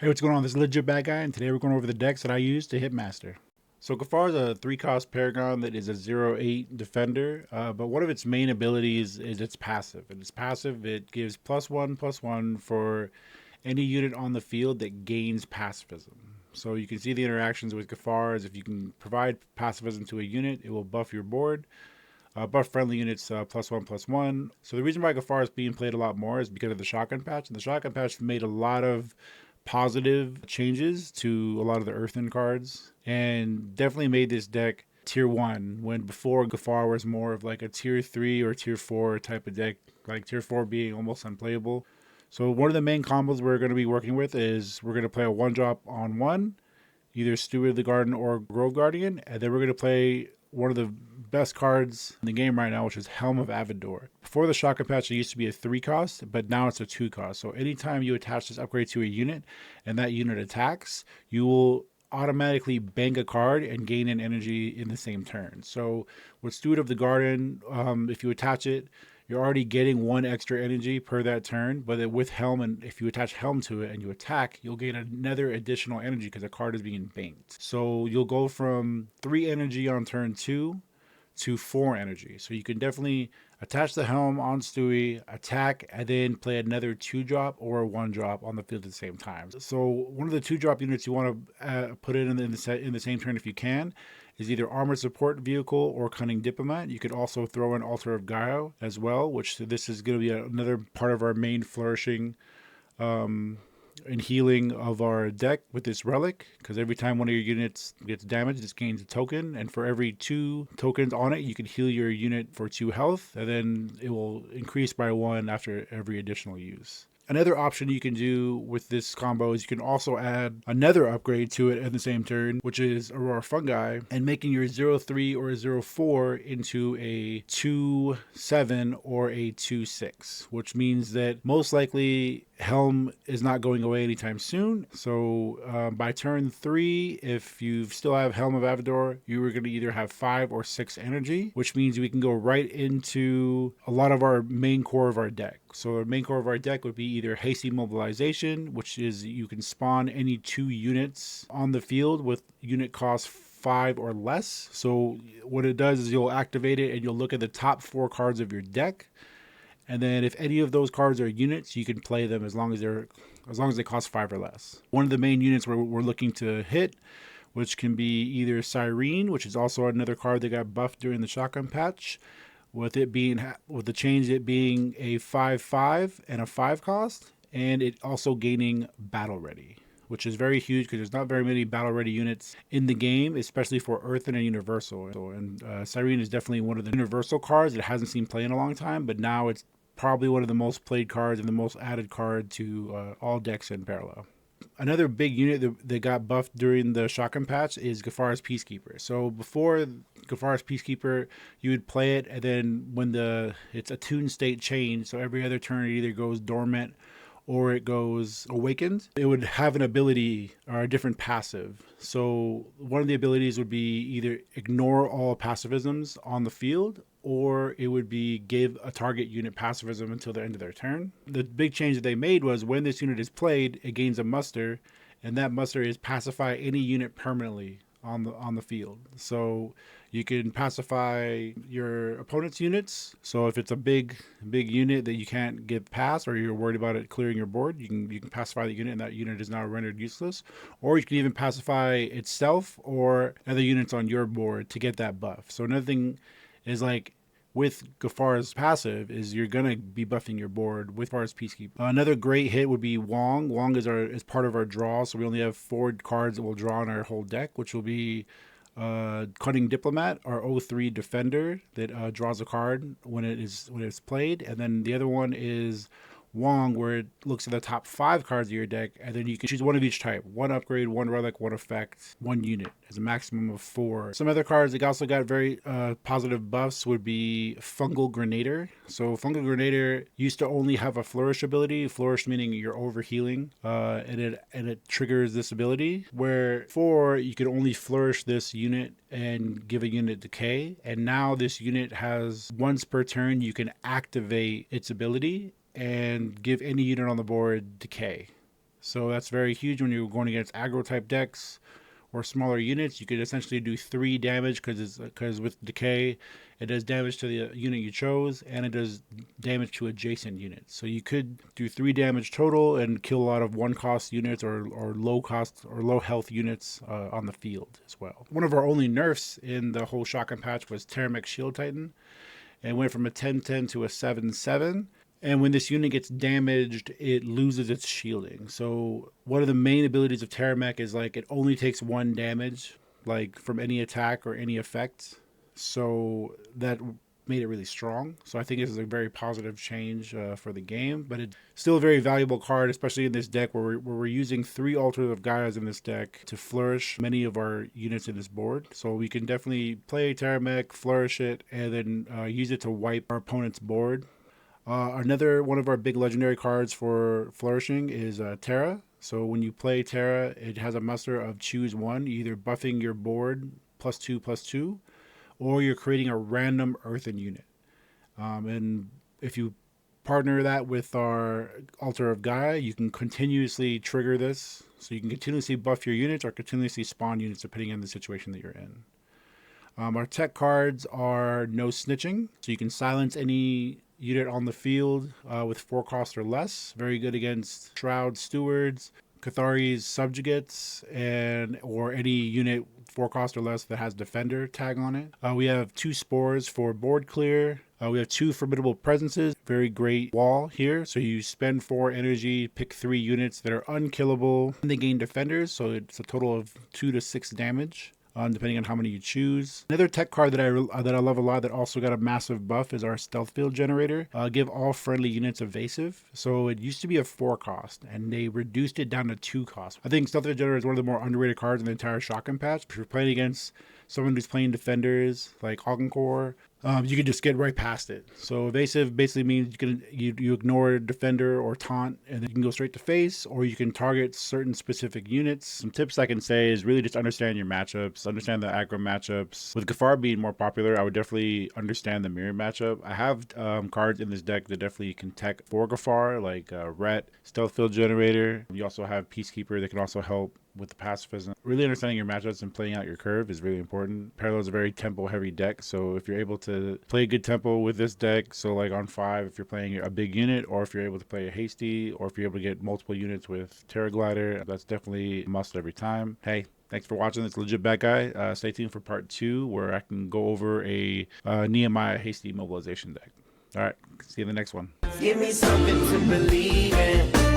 Hey, what's going on? This is Legit Bad Guy, and today we're going over the decks that I use to hit Master. So Gaffar is a 3-cost Paragon that is a 0/8 defender, but one of its main abilities is its passive. And its passive, it gives +1/+1 for any unit on the field that gains pacifism. So you can see the interactions with Gaffar is if you can provide pacifism to a unit, it will buff your board. Buff friendly units +1/+1. So the reason why Gaffar is being played a lot more is because of the shotgun patch. And the shotgun patch made a lot of positive changes to a lot of the earthen cards and definitely made this deck tier 1 when before Gaffar was more of like a tier 3 or tier 4 type of deck, like tier 4 being almost unplayable. So one of the main combos we're going to be working with is we're going to play a 1-drop on 1, either Steward of the Garden or Grove Guardian, and then we're going to play one of the best cards in the game right now, which is Helm of Avidor. Before the shotgun patch, it used to be a 3-cost, but now it's a 2-cost. So anytime you attach this upgrade to a unit and that unit attacks, you will automatically bank a card and gain an energy in the same turn. So with Steward of the Garden, if you attach it, you're already getting 1 extra energy per that turn, but with Helm, and if you attach Helm to it and you attack, you'll gain another additional energy because the card is being banked. So you'll go from 3 energy on turn 2 to 4 energy. So you can definitely attach the Helm on Stewie, attack, and then play another 2-drop or a 1-drop on the field at the same time. So one of the 2-drop units you want to put in the same turn if you can is either Armored Support Vehicle or Cunning Diplomat. You could also throw in Altar of Gaia as well, which this is going to be another part of our main flourishing and healing of our deck with this relic, because every time one of your units gets damaged, it gains a token, and for every 2 tokens on it, you can heal your unit for 2 health, and then it will increase by 1 after every additional use. Another option you can do with this combo is you can also add another upgrade to it in the same turn, which is Aurora Fungi, and making your 0/3 or 0/4 into a 2/7 or a 2/6, which means that most likely Helm is not going away anytime soon. So by turn 3, if you still have Helm of Avidor, you are going to either have 5 or 6 energy, which means we can go right into a lot of our main core of our deck. So the main core of our deck would be either Hasty Mobilization, which is you can spawn any 2 units on the field with unit cost 5 or less. So what it does is you'll activate it and you'll look at the top 4 cards of your deck. And then if any of those cards are units, you can play them as long as they cost 5 or less. One of the main units we're looking to hit, which can be either Cyrene, which is also another card that got buffed during the shotgun patch, with the change it being a 5/5 and a 5-cost, and it also gaining Battle Ready, which is very huge because there's not very many Battle Ready units in the game, especially for Earthen and Universal. And Cyrene is definitely one of the Universal cards that hasn't seen play in a long time, but now it's probably one of the most played cards and the most added card to all decks in Parallel. Another big unit that got buffed during the shotgun patch is Gaffar's Peacekeeper. So before Gaffar's Peacekeeper, you would play it, and then when it's a tune state change, so every other turn it either goes dormant or it goes awakened, it would have an ability or a different passive. So one of the abilities would be either ignore all pacifisms on the field, or it would be give a target unit pacifism until the end of their turn. The big change that they made was when this unit is played, it gains a muster, and that muster is pacify any unit permanently on the field. So you can pacify your opponent's units. So if it's a big unit that you can't get past, or you're worried about it clearing your board, you can pacify the unit, and that unit is now rendered useless. Or you can even pacify itself or other units on your board to get that buff. So another thing is, like, with Gaffar's passive is you're going to be buffing your board with Gaffar's Peacekeeper. Another great hit would be Wong. Wong is part of our draw, so we only have 4 cards that we'll draw in our whole deck, which will be Cunning Diplomat, our 0/3 Defender that draws a card when it's played, and then the other one is Wong, where it looks at the top 5 cards of your deck, and then you can choose one of each type: 1 upgrade, 1 relic, 1 effect, 1 unit, as a maximum of 4. Some other cards that also got very positive buffs would be Fungal Grenader. So Fungal Grenader used to only have a Flourish ability. Flourish meaning you're overhealing, and it triggers this ability. Where before you could only flourish this unit and give a unit decay, and now this unit has once per turn you can activate its ability and give any unit on the board decay. So that's very huge when you're going against aggro type decks or smaller units. You could essentially do 3 damage because with decay, it does damage to the unit you chose, and it does damage to adjacent units. So you could do 3 damage total and kill a lot of 1-cost units or low cost or low health units on the field as well. One of our only nerfs in the whole shotgun patch was Terramech Shield Titan. It went from a 10-10 to a 7-7. And when this unit gets damaged, it loses its shielding. So one of the main abilities of Terramech is like it only takes 1 damage, like from any attack or any effect. So that made it really strong. So I think this is a very positive change for the game, but it's still a very valuable card, especially in this deck where we're using 3 Altars of Gaias in this deck to flourish many of our units in this board. So we can definitely play Terramech, flourish it, and then use it to wipe our opponent's board. Another one of our big legendary cards for flourishing is Terra. So when you play Terra, it has a muster of choose 1, either buffing your board +2/+2, or you're creating a random earthen unit. And if you partner that with our Altar of Gaia, you can continuously trigger this. So you can continuously buff your units or continuously spawn units depending on the situation that you're in. Our tech cards are no snitching, so you can silence any unit on the field with 4 cost or less. Very good against Shroud Stewards, Cathari's Subjugates, and or any unit 4 cost or less that has Defender tag on it. We have 2 Spores for board clear. We have 2 Formidable Presences. Very great wall here. So you spend 4 energy, pick 3 units that are unkillable, and they gain Defenders, so it's a total of 2 to 6 damage. Depending on how many you choose. Another tech card that I love a lot that also got a massive buff is our Stealth Field Generator. Give all friendly units evasive. So it used to be a 4 cost, and they reduced it down to 2 cost. I think Stealth Field Generator is one of the more underrated cards in the entire shotgun patch. If you're playing against someone who's playing defenders like Augencore, you can just get right past it. So evasive basically means you ignore a defender or taunt, and then you can go straight to face, or you can target certain specific units. Some tips I can say is really just understand your matchups, understand the aggro matchups. With Gaffar being more popular, I would definitely understand the mirror matchup. I have cards in this deck that definitely can tech for Gaffar, like Ret, Stealth Field Generator. You also have Peacekeeper that can also help with the pacifism. Really understanding your matchups and playing out your curve is really important. Parallel is a very tempo heavy deck, so if you're able to play good tempo with this deck, so like on 5 if you're playing a big unit, or if you're able to play a hasty, or if you're able to get multiple units with Terra Glider, that's definitely a must every time. Hey, thanks for watching this Legit Bad Guy. Stay tuned for part 2 where I can go over a Nehemiah hasty mobilization deck. All right, see you in the next one. Give me something to believe in.